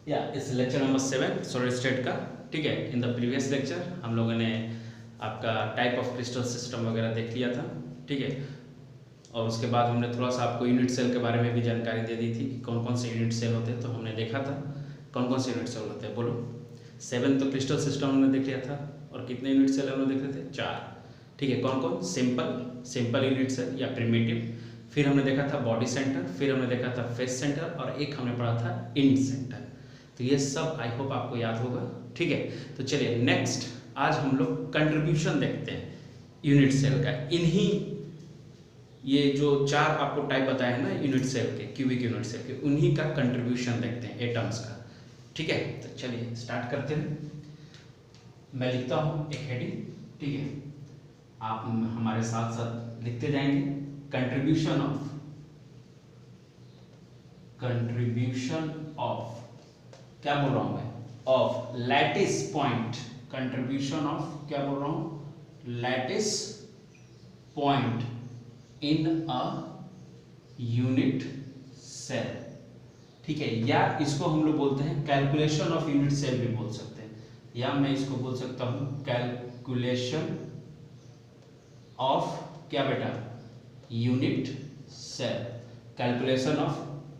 या इस lecture number 7 solid state का। ठीक है, इन द प्रीवियस लेक्चर हम लोगों ने आपका टाइप ऑफ क्रिस्टल सिस्टम वगैरह देख लिया था। ठीक है, और उसके बाद हमने थोड़ा सा आपको यूनिट सेल के बारे में भी जानकारी दे दी थी कि कौन कौन से यूनिट सेल होते हैं। तो हमने देखा था कौन कौन से यूनिट सेल होते हैं, बोलो। 7 तो क्रिस्टल सिस्टम हमने देख लिया था, और कितने यूनिट सेल हमने देख रहे थे? 4। ठीक है, कौन कौन? सिंपल यूनिट सेल या प्रिमिटिव, फिर हमने देखा था बॉडी सेंटर, फिर हमने देखा था फेस सेंटर, और एक हमने पढ़ा था इंड सेंटर। तो ये सब आई होप आपको याद होगा। ठीक है, तो चलिए नेक्स्ट आज हम लोग कंट्रीब्यूशन देखते हैं यूनिट सेल का। इन्हीं ये जो 4 आपको टाइप बताए हैं ना यूनिट सेल के, क्यूबिक यूनिट सेल के, उन्हीं का कंट्रीब्यूशन देखते हैं एटम्स का। ठीक है, तो चलिए स्टार्ट करते हैं। मैं लिखता हूँ एक हेडिंग, ठीक है, आप हमारे साथ साथ लिखते जाएंगे। कंट्रीब्यूशन ऑफ क्या बोल रहा हूं मैं? Of lattice point. Contribution of क्या बोल रहा हूं? Lattice point in a unit cell. ठीक है, या इसको हम लोग बोलते हैं कैलकुलेशन ऑफ यूनिट सेल भी बोल सकते हैं, या मैं इसको बोल सकता हूं कैलकुलेशन ऑफ क्या बेटा? Unit cell. Calculation of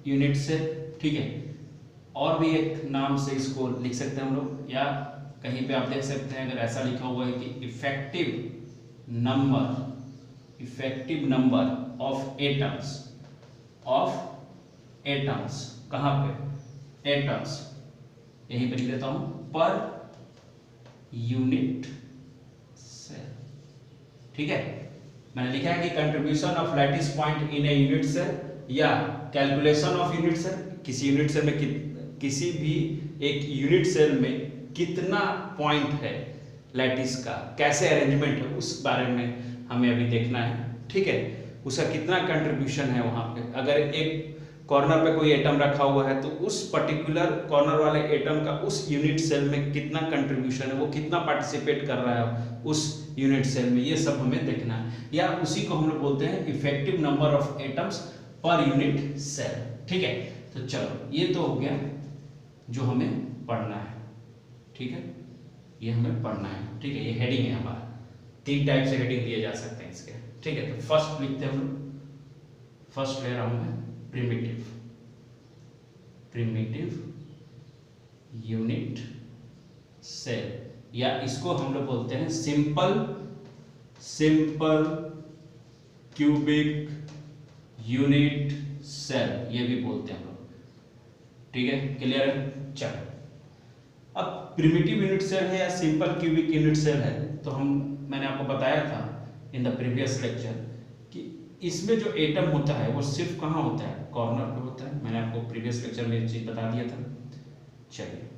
unit cell. ठीक है, और भी एक नाम से इसको लिख सकते हैं हम लोग, या कहीं पे आप देख सकते हैं अगर ऐसा लिखा हुआ है कि इफेक्टिव नंबर ऑफ एटम्स। कहाँ पे? एटम्स, यहीं पे लिख देता हूं, पर यूनिट सेल। ठीक है, मैंने लिखा है कि contribution of lattice point in a unit cell, या कैलकुलेशन ऑफ यूनिट सेल। किसी यूनिट सेल में किसी भी एक यूनिट सेल में कितना पॉइंट है लैटिस का, कैसे अरेंजमेंट है, उस बारे में हमें अभी देखना है। ठीक है, उसका कितना कंट्रीब्यूशन है वहां पे। अगर एक कॉर्नर पे कोई एटम रखा हुआ है तो उस पर्टिकुलर कॉर्नर वाले एटम का उस यूनिट सेल में कितना कंट्रीब्यूशन है, वो कितना पार्टिसिपेट कर रहा है उस यूनिट सेल में, ये सब हमें देखना है। या उसी को हम लोग बोलते हैं effective number of atoms per unit cell. ठीक है, तो चलो ये तो हो गया जो हमें पढ़ना है। ठीक है, ये हमें पढ़ना है। ठीक है, ये हेडिंग है हमारा। 3 टाइप से हेडिंग दिए जा सकते हैं इसके। ठीक है, तो फर्स्ट लिखते हैं हम लोग। फर्स्ट ले रहा हूं मैं प्रिमिटिव यूनिट सेल, या इसको हम लोग बोलते हैं सिंपल क्यूबिक यूनिट सेल, ये भी बोलते हैं हम लोग। ठीक है, क्लियर है? चलो, अब प्रिमिटिव यूनिट सेल है या सिंपल क्यूबिक यूनिट सेल है, तो मैंने आपको बताया था इन द प्रीवियस लेक्चर कि इसमें जो एटम होता है वो सिर्फ कहाँ होता है? कॉर्नर पे होता है। मैंने आपको प्रीवियस लेक्चर में एक चीज बता दिया था। चलिए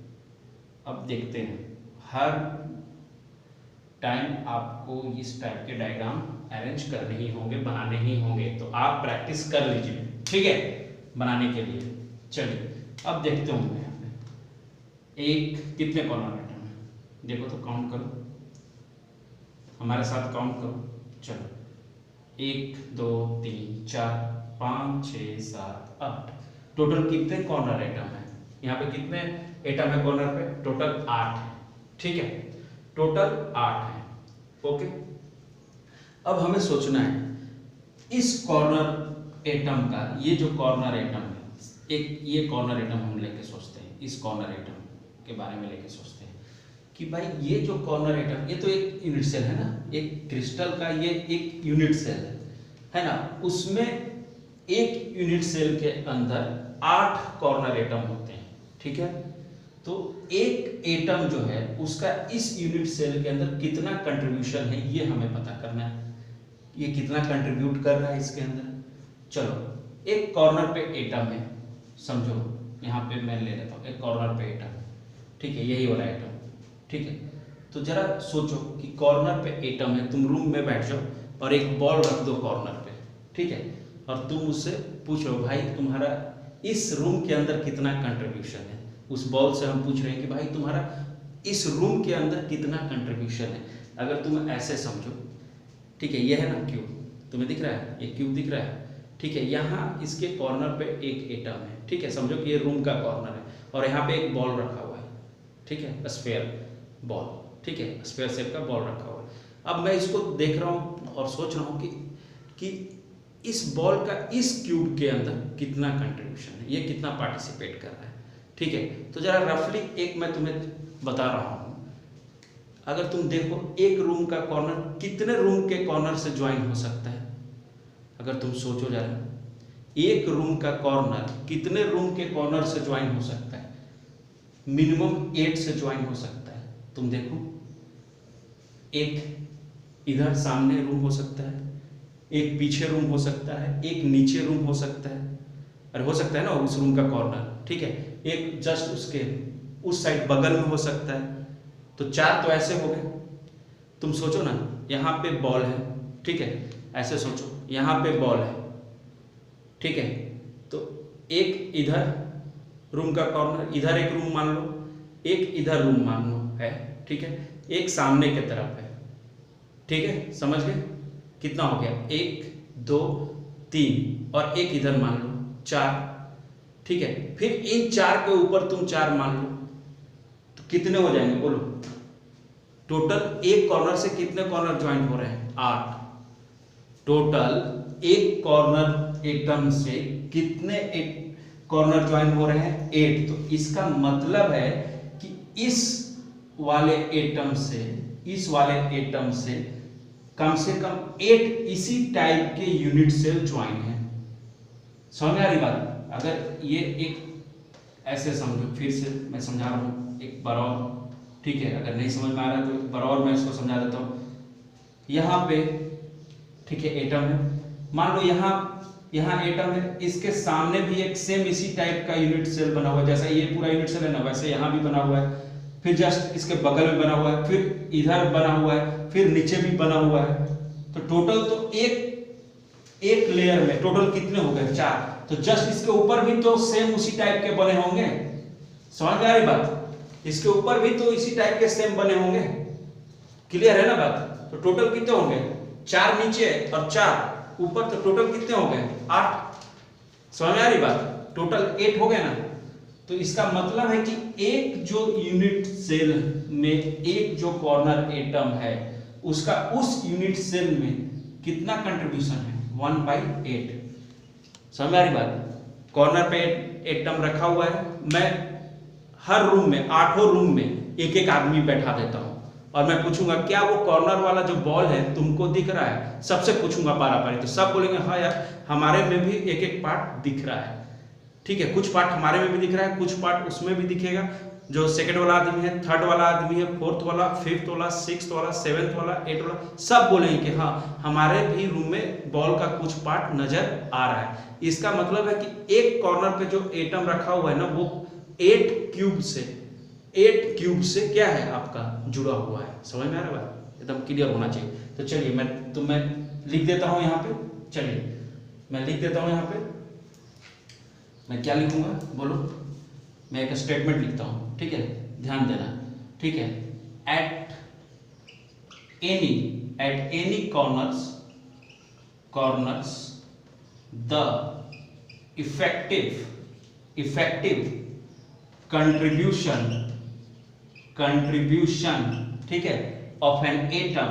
अब देखते हैं। हर टाइम आपको इस टाइप के डायग्राम अरेंज करने ही होंगे, बनाने ही होंगे, तो आप प्रैक्टिस कर लीजिए। ठीक है, बनाने के लिए। चलिए अब देखते हूँ मैं यहाँ पे एक कितने कॉर्नर एटम है, देखो तो काउंट करो, हमारे साथ काउंट करो। चलो 1 2 3 4 5 6 7 8, टोटल कितने कॉर्नर एटम है? यहाँ पे कितने एटम है कॉर्नर पे? टोटल 8 है। ठीक है, टोटल 8 है। ओके, अब हमें सोचना है इस कॉर्नर एटम का, ये जो कॉर्नर एटम है, एक ये कॉर्नर एटम हम लेके सोचते हैं, इस कॉर्नर एटम के बारे में लेके सोचते हैं कि भाई ये जो कॉर्नर एटम, ये तो एक यूनिट सेल है ना, एक क्रिस्टल का ये एक यूनिट सेल है ना, उसमें एक यूनिट सेल के अंदर 8 कॉर्नर एटम होते हैं। ठीक है, तो एक एटम जो है उसका इस यूनिट सेल के अंदर कितना कंट्रीब्यूशन है, ये हमें पता करना है। ये कितना कंट्रीब्यूट कर रहा है इसके अंदर। चलो एक कॉर्नर पे एटम है, समझो यहाँ पे मैं ले लेता हूँ एक कॉर्नर पे एटम। ठीक है, यही वाला एटम। ठीक है, तो जरा सोचो कि कॉर्नर पे एटम है, तुम रूम में बैठ जाओ और एक बॉल रख दो कॉर्नर पे। ठीक है, और तुम उससे पूछो भाई तुम्हारा इस रूम के अंदर कितना कंट्रीब्यूशन है। उस बॉल से हम पूछ रहे हैं कि भाई तुम्हारा इस रूम के अंदर कितना कंट्रीब्यूशन है। अगर तुम ऐसे समझो, ठीक है, ये है ना क्यूब, तुम्हें दिख रहा है, ये क्यूब दिख रहा है, ठीक है, यहाँ इसके कॉर्नर पे एक एटम है, ठीक है, समझो कि ये रूम का कॉर्नर है और यहाँ पे एक बॉल रखा हुआ है, ठीक है, स्फीयर बॉल, ठीक है, स्फीयर शेप का बॉल रखा हुआ है। अब मैं इसको देख रहा हूँ और सोच रहा हूँ कि इस बॉल का इस क्यूब के अंदर कितना कंट्रीब्यूशन है, ये कितना पार्टिसिपेट कर रहा है, ठीक है। तो जरा रफली एक मैं तुम्हें बता रहा हूँ, अगर तुम देखो एक रूम का कॉर्नर कितने रूम के कॉर्नर से ज्वाइन हो सकता है, अगर तुम सोचो जरा, एक रूम का कॉर्नर कितने रूम के कॉर्नर से ज्वाइन हो सकता है, मिनिमम 8 से ज्वाइन हो सकता है। तुम देखो, एक इधर सामने रूम हो सकता है, एक पीछे रूम हो सकता है, एक नीचे रूम हो सकता है, अरे हो सकता है ना उस रूम का कॉर्नर, ठीक है, एक जस्ट उसके उस साइड बगल में हो सकता है। तो 4 तो ऐसे हो गए। तुम सोचो ना, यहाँ पे बॉल है, ठीक है, ऐसे सोचो, यहाँ पे बॉल है, ठीक है, तो एक इधर रूम का कॉर्नर, इधर एक रूम मान लो, एक इधर रूम मान लो है, ठीक है, एक सामने की तरफ है, ठीक है, समझ गए, कितना हो गया, 1 2 3 और एक इधर मान लो 4, ठीक है। फिर इन 4 के ऊपर तुम 4 मान लो, तो कितने हो जाएंगे बोलो, टोटल एक कॉर्नर से कितने कॉर्नर ज्वाइन हो रहे हैं, 8। टोटल एक कॉर्नर एटम से कितने कॉर्नर ज्वाइन हो रहे हैं, 8। तो इसका मतलब है कि इस वाले एटम से इस वाले एटम से कम 8 इसी टाइप के यूनिट सेल ज्वाइन है। समझ में आ रही बात? अगर ये एक ऐसे समझो, फिर से मैं समझा रहा हूँ एक बार और, ठीक है, अगर नहीं समझ में आ रहा है तो एक बार और मैं इसको समझा देता हूँ। यहाँ पे ठीक है एटम है, मान लो यहाँ एटम है, इसके सामने भी एक सेम इसी टाइप का यूनिट सेल बना हुआ है, जैसा ये पूरा यूनिट सेल है ना, वैसे यहाँ भी बना हुआ है, फिर जस्ट इसके बगल में बना हुआ है, फिर इधर बना हुआ है, फिर नीचे भी बना हुआ है। तो टोटल तो एक लेयर में टोटल कितने हो गए, 4। तो जस्ट इसके ऊपर भी तो सेम उसी टाइप के बने होंगे। समझ में आ रही बात? इसके ऊपर भी तो इसी टाइप के सेम बने होंगे। क्लियर है ना बात? तो टोटल कितने होंगे, 4 नीचे और 4 ऊपर, तो टोटल कितने हो गए, 8। समझ में आ रही बात? टोटल 8 हो गए ना। तो इसका मतलब है कि एक जो यूनिट सेल में एक जो कॉर्नर एटम है, उसका उस यूनिट सेल में कितना कंट्रीब्यूशन है, 1/8। समझ में आ रही बात? कॉर्नर पे एटम रखा हुआ है, मैं हर रूम में 8 रूम में एक आदमी बैठा देता हूं और मैं पूछूंगा क्या वो कॉर्नर वाला जो बॉल है तुमको दिख रहा है, सबसे पूछूंगा पारा पारी, तो सब बोलेंगे हाँ यार हमारे में भी एक पार्ट दिख रहा है। ठीक है, कुछ पार्ट हमारे में भी दिख रहा है, कुछ पार्ट उसमें भी दिखेगा, जो सेकंड वाला आदमी है, थर्ड वाला आदमी है, फोर्थ वाला, फिफ्थ वाला, सिक्स्थ वाला, सेवेंथ वाला, 8 वाला, सब बोलेंगे कि हाँ हमारे भी रूम में बॉल का कुछ पार्ट नजर आ रहा है। इसका मतलब है कि एक कॉर्नर पे जो एटम रखा हुआ है ना, वो 8 क्यूब से क्या है आपका जुड़ा हुआ है। समझ में आ रहा है बात? एकदम क्लियर होना चाहिए। तो चलिए मैं लिख देता हूं यहाँ पे, चलिए मैं लिख देता हूं यहाँ पे, मैं क्या लिखूंगा बोलो, मैं एक स्टेटमेंट लिखता हूं, ठीक है, ध्यान देना, ठीक है। At any corners the effective contribution, ठीक है, of an atom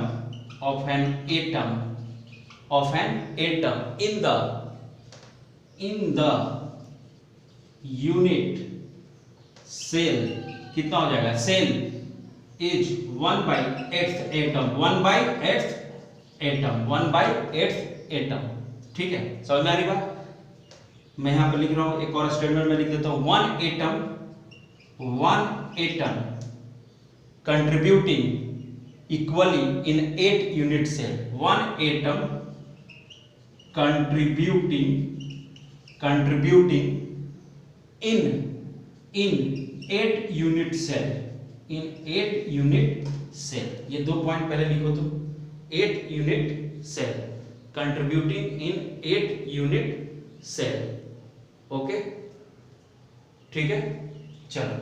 in the unit cell, कितना हो जाएगा, सेल इज 1/8 एटम। ठीक है, समझ में आ रही बात? मैं यहां पे लिख रहा हूं, एक और स्टेटमेंट में लिख देता हूं, one atom contributing equally in 8 unit cell, 1 atom contributing in 8 unit cell, ये 2 पॉइंट पहले लिखो तुम, 8 unit cell contributing in 8 unit cell. Okay, ठीक है, चलो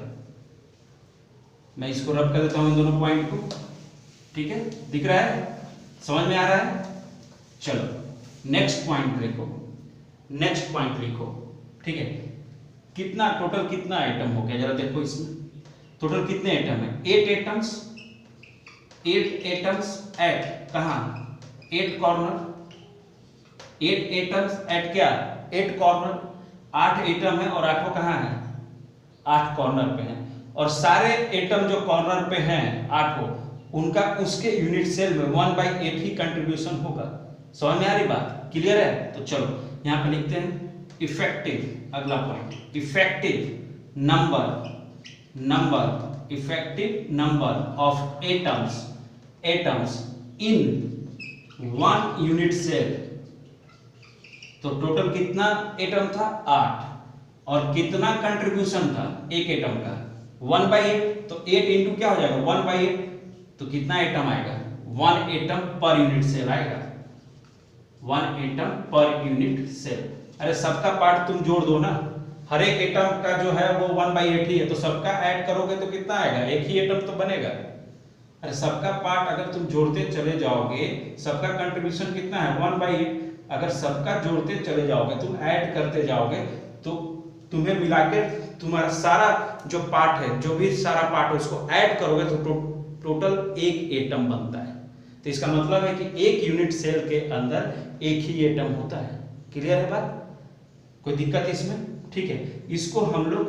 मैं इसको रब कर देता हूं इन दोनों पॉइंट को, ठीक है, दिख रहा है, समझ में आ रहा है? चलो नेक्स्ट पॉइंट देखो, नेक्स्ट पॉइंट लिखो, ठीक है। कितना टोटल कितना आइटम हो गया जरा देखो, इसमें टोटल कितने आइटम है? 8 एटम्स, 8 एटम्स एट कहाँ? 8 कॉर्नर, 8 एटम्स एट क्या? 8 कॉर्नर। 8 एटम है और 8 कहाँ है? 8 कॉर्नर पे है। और सारे एटम जो कॉर्नर पे हैं 8 उनका उसके यूनिट सेल में 1/8 ही कंट्रीब्यूशन होगा। समझ में आ रही बात? क्लियर है? तो चलो यहाँ पे लिखते हैं इफेक्टिव, अगला point, effective number of atoms in 1 unit cell. तो टोटल कितना एटम था? 8। और कितना कंट्रीब्यूशन था एक एटम का? 1/8। तो 8 इंटू क्या हो जाएगा? 1/8। तो कितना एटम आएगा? 1 एटम पर यूनिट सेल आएगा, 1 एटम पर यूनिट सेल। अरे सबका पार्ट तुम जोड़ दो ना, हर एक एटम का जो है वो 1/8 ही है, तो सबका ऐड करोगे तो कितना आएगा? एक ही एटम तो बनेगा। अरे सबका पार्ट अगर तुम जोड़ते चले जाओगे, सबका कंट्रीब्यूशन कितना है? 1/8। अगर सबका जोड़ते चले जाओगे, तुम ऐड करते जाओगे, तो तुम्हें मिलाकर तुम्हारा सारा जो पार्ट है, जो भी सारा पार्ट है उसको ऐड करोगे तो टोटल एक एटम बनता है। तो इसका मतलब है कि एक यूनिट सेल के अंदर एक ही एटम होता है। क्लियर है बात? कोई दिक्कत इसमें? ठीक है। इसको हम लोग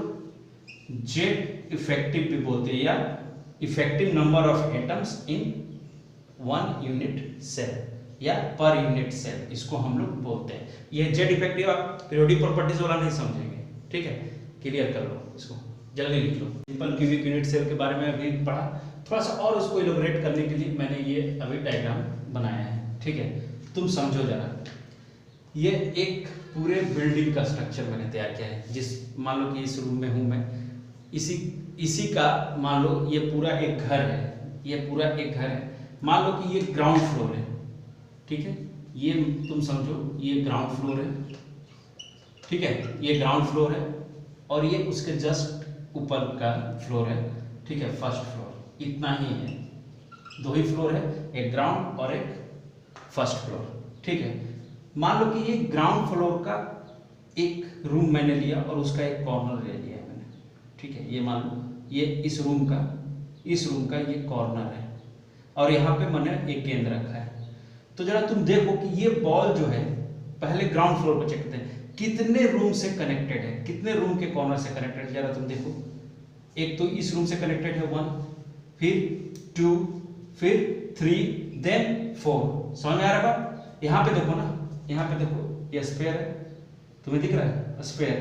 जेड इफेक्टिव भी बोलते हैं, या effective number of atoms in 1 unit cell या पर यूनिट सेल, इसको हम लोग बोलते हैं। ये जेड इफेक्टिव आप पीरियोडिक प्रॉपर्टीज वाला नहीं समझेंगे, ठीक है। क्लियर कर लो, इसको जल्दी लिख लो। सिंपल क्यूबिक यूनिट सेल के बारे में अभी पढ़ा, थोड़ा सा और उसको इलैबोरेट करने के लिए मैंने ये अभी डायग्राम बनाया है, ठीक है। तुम समझो जरा, ये एक पूरे बिल्डिंग का स्ट्रक्चर मैंने तैयार किया है। जिस मान लो कि इस रूम में हूँ मैं, इसी का मान लो ये पूरा एक घर है, ये पूरा एक घर है। मान लो कि ये ग्राउंड फ्लोर है, ठीक है। ये तुम समझो ये ग्राउंड फ्लोर है, ठीक है, ये ग्राउंड फ्लोर है, और ये उसके जस्ट ऊपर का फ्लोर है, ठीक है, फर्स्ट फ्लोर। इतना ही है, 2 ही फ्लोर है, एक ग्राउंड और एक फर्स्ट फ्लोर, ठीक है। मान लो कि ये ग्राउंड फ्लोर का एक रूम मैंने लिया और उसका एक कॉर्नर ले लिया मैंने, ठीक है। ये मान लो ये इस रूम का ये कॉर्नर है, और यहाँ पे मैंने एक गेंद रखा है। तो जरा तुम देखो कि ये बॉल जो है, पहले ग्राउंड फ्लोर पर चेक करते हैं कितने रूम से कनेक्टेड है, कितने रूम के कॉर्नर से कनेक्टेड है। जरा तुम देखो, एक तो इस रूम से कनेक्टेड है 1, फिर 2, फिर 3, देन 4। समझ में आ रहा है? यहाँ पे देखो ना, यहाँ पे देखो, ये स्फीयर है, तुम्हें दिख रहा है स्फीयर।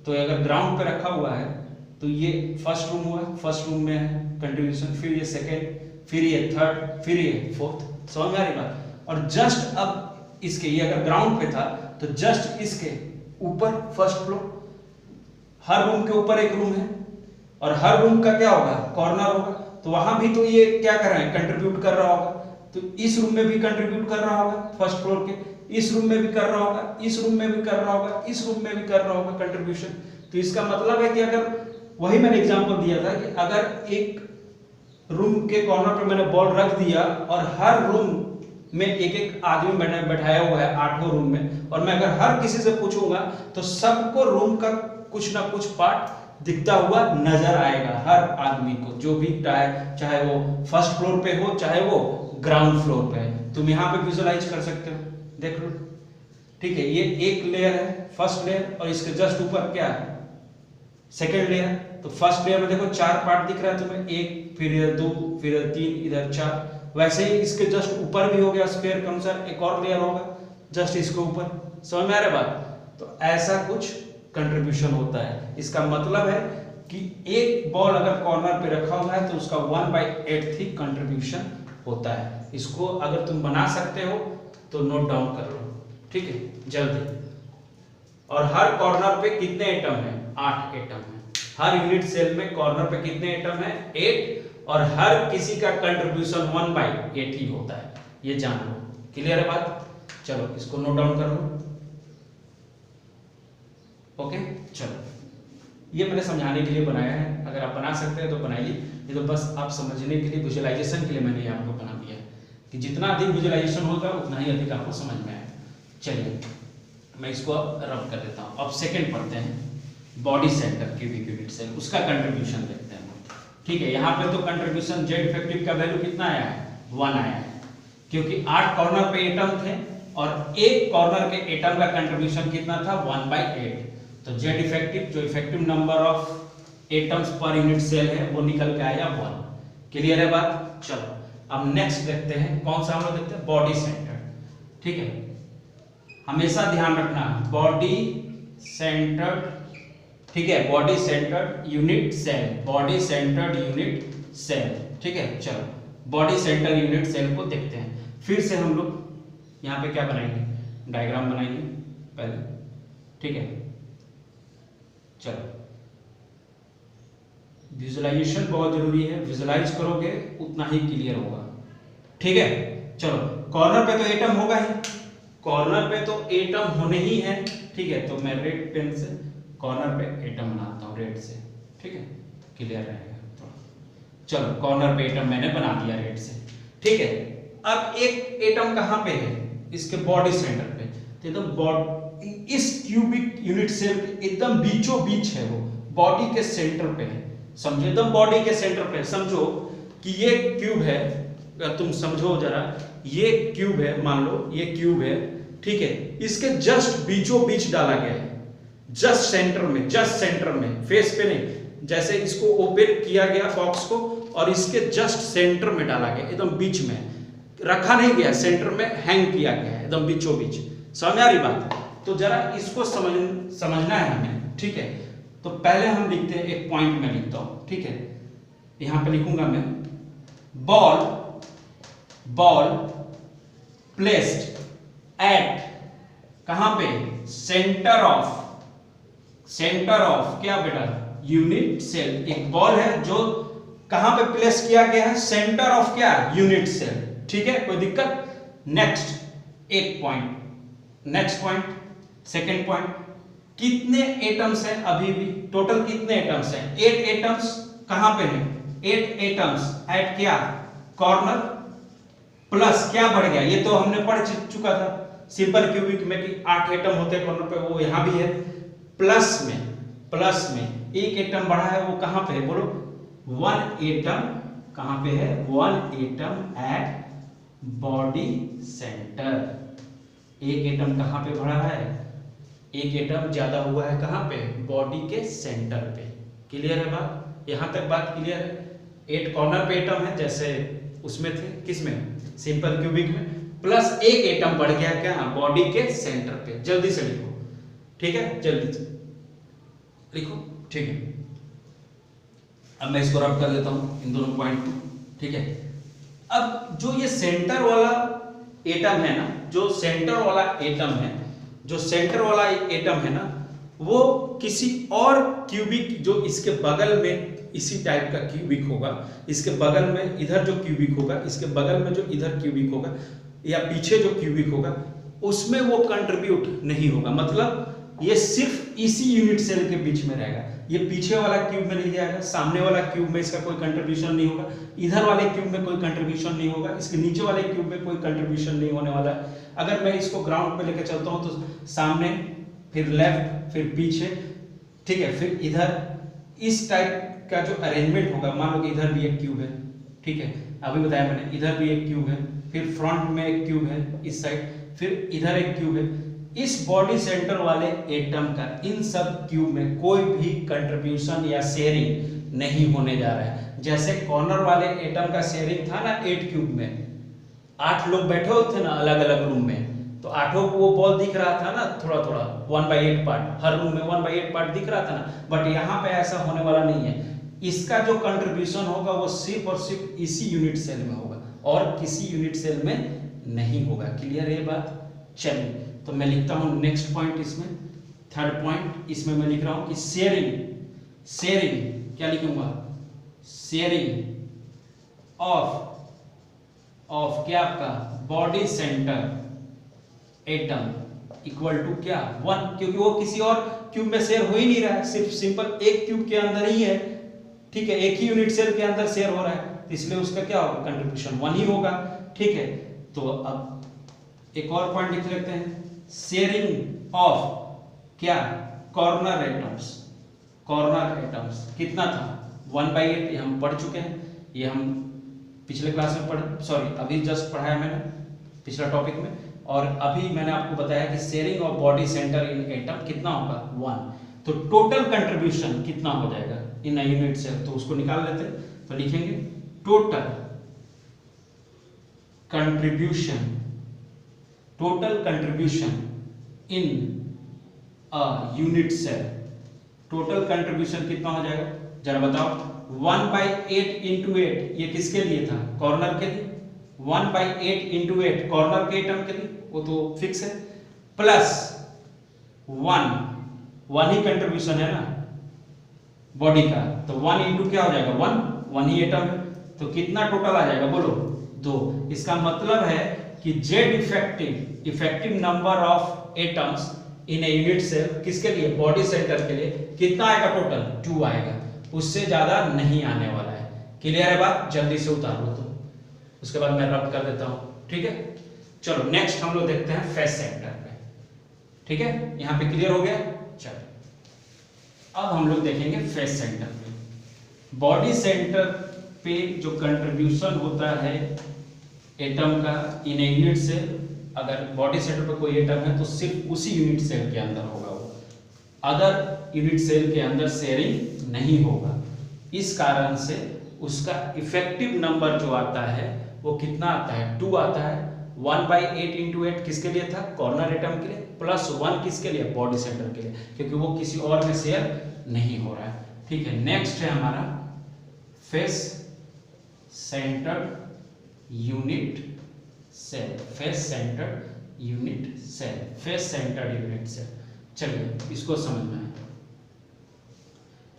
तो अगर ग्राउंड पे रखा हुआ है तो ये फर्स्ट रूम हुआ, फर्स्ट रूम में है कंट्रीब्यूशन, फिर ये सेकेंड, फिर ये थर्ड, फिर ये फोर्थ। समझ में आ रही बात? और जस्ट अब इसके, ये अगर ग्राउंड पे था तो जस्ट इसके ऊपर फर्स्ट फ्लोर, हर रूम के ऊपर एक रूम है, और हर रूम का क्या होगा? कॉर्नर होगा। तो वहां भी तो ये क्या कर रहा है? कंट्रीब्यूट कर रहा होगा। तो इस रूम में भी कंट्रीब्यूट कर रहा होगा, फर्स्ट फ्लोर के, इस रूम में भी कर रहा होगा, इस रूम में भी कर रहा होगा, इस रूम में भी कर रहा होगा कंट्रीब्यूशन। तो इसका मतलब है कि अगर, वही मैंने एग्जांपल दिया था कि अगर एक रूम के कॉर्नर पे मैंने बॉल रख दिया और हर रूम में एक एक आदमी मैंने बैठाया हुआ है 8 रूम में, और मैं अगर हर किसी से पूछूंगा तो सबको रूम का कुछ ना कुछ पार्ट दिखता हुआ नजर आएगा, हर आदमी को, जो भी चाहे वो फर्स्ट फ्लोर पे हो, चाहे वो ग्राउंड फ्लोर पे है। तुम यहाँ पे विजुअलाइज कर सकते हो, देख लो, ठीक है। ये एक लेयर है, फर्स्ट लेयर, और इसके जस्ट ऊपर क्या है? Second layer. तो फर्स्ट लेयर में देखो 4 पार्ट दिख रहा है तुम्हें, 1, फिर इधर 2, फिर इधर 3, इधर 4। वैसे ही इसके जस्ट ऊपर भी हो गया, स्फीयर के अनुसार एक और लेयर होगा जस्ट इसके ऊपर। समझ में आ रहा है बात? तो ऐसा कुछ कंट्रीब्यूशन होता है। इसका मतलब है कि एक बॉल अगर कॉर्नर पे रखा हुआ है तो उसका 1/8 ही कंट्रीब्यूशन होता है। इसको अगर तुम बना सकते हो तो नोट डाउन कर लो, ठीक है, जल्दी। और हर कॉर्नर पे कितने एटम है? 8 एटम है। हर यूनिट सेल में कॉर्नर पे कितने एटम है? 8, और हर किसी का कंट्रीब्यूशन 1/8 ही होता है, ये जान लो। क्लियर है बात? चलो इसको नोट डाउन कर लो, ओके। चलो, ये मैंने समझाने के लिए बनाया है, अगर आप बना सकते हैं तो बनाइए, ये तो बस आप समझने के लिए, विजुअलाइजेशन के लिए मैंने ये आपको बना दिया है कि जितना अधिक विजुअलाइजेशन होगा उतना ही अधिक आपको समझ में आएगा। चलिए मैं इसको अब रब कर देता हूँ। अब सेकंड पढ़ते हैं, body centre cubic unit cell, उसका कंट्रीब्यूशन देखते हैं। ठीक है, यहाँ पे तो कंट्रीब्यूशन जेड इफेक्टिव का वैल्यू कितना आया है, 1 आया है, क्योंकि 8 कॉर्नर पे एटम थे और एक कॉर्नर के एटम का कंट्रीब्यूशन कितना था, 1/8। तो जेड इफेक्टिव जो effective number of atoms per unit cell है वो निकल के आया 1। क्लियर है बात? चलो अब नेक्स्ट देखते हैं, कौन सा हम लोग देखते हैं, बॉडी सेंटर। ठीक है, हमेशा ध्यान रखना बॉडी सेंटर्ड, ठीक है, body centred unit cell, body centred unit cell. ठीक है, चलो बॉडी सेंटर यूनिट सेल को देखते हैं। फिर से हम लोग यहाँ पे क्या बनाएंगे, डायग्राम बनाएंगे पहले। ठीक है, चलो विजुअलाइजेशन बहुत जरूरी है, विजुअलाइज करोगे उतना ही क्लियर होगा। ठीक है, चलो कॉर्नर पे तो एटम होगा ही, कॉर्नर पे तो एटम होने ही है। ठीक है, तो मैं रेड पेन से कॉर्नर पे एटम बनाता हूँ रेड से। ठीक है, क्लियर रहेगा तो। चलो कॉर्नर पे एटम मैंने बना दिया रेड से। ठीक है, अब एक एटम कहाँ पे है, इसके बॉडी सेंटर पे, तो एकदम इस क्यूबिक यूनिट सेल के एकदम बीचों बीच है, वो बॉडी के सेंटर पे है। समझो एकदम बॉडी के सेंटर पे, समझो कि ये क्यूब है, तुम समझो जरा, ये क्यूब है, मान लो ये क्यूब है। ठीक है, इसके जस्ट बीचों बीच डाला गया है, जस्ट सेंटर में, जस्ट सेंटर में, फेस पे नहीं। जैसे इसको ओपन किया गया बॉक्स को और इसके जस्ट सेंटर में डाला गया, एकदम बीच में रखा नहीं गया, सेंटर में हैंग किया गया है, एकदम बीचों बीच। समझ आ रही बात? तो जरा इसको समझना है हमें। ठीक है, तो पहले हम लिखते हैं, एक पॉइंट में लिखता हूं। ठीक है, यहां पे लिखूंगा मैं, बॉल प्लेस्ड एट, कहां पे, सेंटर ऑफ क्या बेटा, यूनिट सेल। एक बॉल है जो कहां पे प्लेस किया गया है, सेंटर ऑफ क्या, यूनिट सेल। ठीक है, कोई दिक्कत? नेक्स्ट एक point, next point, second point, कितने एटम्स हैं अभी भी, टोटल कितने एटम्स हैं, 8 एटम्स। कहां पे हैं, 8 एटम्स एट क्या, कॉर्नर, प्लस क्या बढ़ गया, ये तो हमने पढ़ चुका था सिंपल क्यूबिक में कि 8 एटम होते हैं कॉर्नर पे, वो यहां भी है। प्लस में एक एटम बढ़ा है, वो कहां पे है बोलो, 1 एटम कहां पे है, 1 एटम एट बॉडी सेंटर। एक एटम कहां पे बढ़ा है, एक एटम ज्यादा हुआ है, कहां पे, बॉडी के सेंटर पे। क्लियर है बात? यहां तक बात क्लियर है? 8 कॉर्नर पे एटम है जैसे उसमें थे, किसमें, सिंपल क्यूबिक में, प्लस एक एटम बढ़ गया क्या, बॉडी के सेंटर पे। जल्दी से लिखो, ठीक है, जल्दी से लिखो। ठीक है, अब मैं इसको रब कर लेता हूं इन दोनों पॉइंट को। ठीक है, अब जो ये सेंटर वाला एटम है ना, जो सेंटर वाला एटम है, जो सेंटर वाला एटम है ना, वो किसी और क्यूबिक जो इसके बगल में इसी टाइप का क्यूबिक होगा, इसके बगल में इधर जो क्यूबिक होगा, इसके बगल में जो इधर क्यूबिक होगा, या पीछे जो क्यूबिक होगा, उसमें वो कंट्रीब्यूट नहीं होगा। मतलब ये सिर्फ इसी यूनिट सेल के बीच में रहेगा, ये पीछे वाला क्यूब में नहीं जाएगा, सामने वाला क्यूब में इसका कोई कंट्रीब्यूशन नहीं होगा, इधर वाले क्यूब में कोई कंट्रीब्यूशन नहीं होगा, इसके नीचे वाले क्यूब में कोई कंट्रीब्यूशन नहीं होने वाला है। अगर मैं इसको ग्राउंड पे लेकर चलता हूं तो सामने, फिर लेफ्ट, फिर पीछे, ठीक है, फिर इधर, इस टाइप का जो अरेंजमेंट होगा। मान लो कि इधर भी एक क्यूब है, ठीक है, अभी बताया मैंने, इधर भी एक क्यूब है, फिर फ्रंट में एक क्यूब है इस साइड, फिर इधर एक क्यूब है। इस बॉडी सेंटर वाले एटम का इन सब क्यूब में कोई भी कंट्रीब्यूशन या शेयरिंग नहीं होने जा रहा है। जैसे कॉर्नर वाले एटम का शेयरिंग था ना 8 क्यूब में, 8 लोग बैठे हुए थे ना अलग अलग रूम में, तो 8 को वो बॉल दिख रहा था ना, थोड़ा थोड़ा 1/8 पार्ट, हर रूम में 1/8 पार्ट दिख रहा था ना। बट यहाँ पे ऐसा होने वाला नहीं है, इसका जो कंट्रीब्यूशन होगा वो सिर्फ और सिर्फ इसी यूनिट सेल में होगा और किसी यूनिट सेल में नहीं होगा। क्लियर है बात? चलिए, तो मैं लिखता हूं नेक्स्ट पॉइंट, इसमें थर्ड पॉइंट, इसमें मैं लिख रहा हूं कि शेयरिंग क्या लिखूंगा, शेयरिंग ऑफ क्या, आपका body centre atom equal to क्या, 1, क्योंकि वो किसी और क्यूब में शेयर हो ही नहीं रहा है, सिर्फ सिंपल एक क्यूब के अंदर ही है। ठीक है, एक ही यूनिट सेल के अंदर शेयर हो रहा है, तो इसलिए उसका क्या होगा, कंट्रीब्यूशन 1 ही होगा। ठीक है, तो अब एक और पॉइंट लिख लेते हैं, शेयरिंग ऑफ क्या कॉर्नर एटम्स, कॉर्नर एटम्स कितना था 1/8, ये हम पढ़ चुके हैं, ये हम पिछले क्लास में पढ़ सॉरी अभी जस्ट पढ़ाया मैंने पिछला टॉपिक में, और अभी मैंने आपको बताया कि sharing of body centre in atom कितना होगा 1, तो टोटल कंट्रीब्यूशन कितना हो जाएगा इन अ यूनिट सेल, तो उसको निकाल लेते हैं, तो लिखेंगे total contribution in a unit cell, total contribution कितना हो जाएगा जरा बताओ। 1/8 इंटू 8 ये किसके लिए था कॉर्नर के लिए, 1/8 इंटू 8 कॉर्नर के एटम के लिए, वो तो फिक्स है, प्लस 1 ही कंट्रीब्यूशन है ना बॉडी का, तो 1 इंटू क्या हो जाएगा 1 ही एटम है, तो कितना टोटल आ जाएगा बोलो 2। इसका मतलब है कि Z effective number of atoms in a unit cell किसके लिए बॉडी सेंटर के लिए कितना आएगा टोटल 2 आएगा, उससे ज्यादा नहीं आने वाला है। क्लियर है बात, जल्दी से उतार लो, तो उसके बाद मैं रब कर देता हूं, ठीक है। चलो नेक्स्ट हम लोग देखते हैं फेस सेंटर पे, ठीक है, यहां पे क्लियर हो गया। चलो अब हम लोग देखेंगे फेस सेंटर पे। बॉडी सेंटर पे जो कंट्रीब्यूशन होता है एटम का इन यूनिट सेल, अगर बॉडी सेंटर पे कोई एटम है तो सिर्फ उसी यूनिट सेल के अंदर होगा, वो अदर यूनिट सेल के अंदर शेयरिंग नहीं होगा। इस कारण से उसका इफेक्टिव नंबर जो आता है वो कितना आता है 2 आता है। 1/8 इंटू 8 किसके लिए था कॉर्नर एटम के लिए, प्लस 1 किसके लिए बॉडी सेंटर के लिए, क्योंकि वो किसी और में शेयर नहीं हो रहा है, ठीक है। नेक्स्ट है हमारा face centred unit cell, face centred unit cell, face centred unit cell. चलिए इसको समझना है,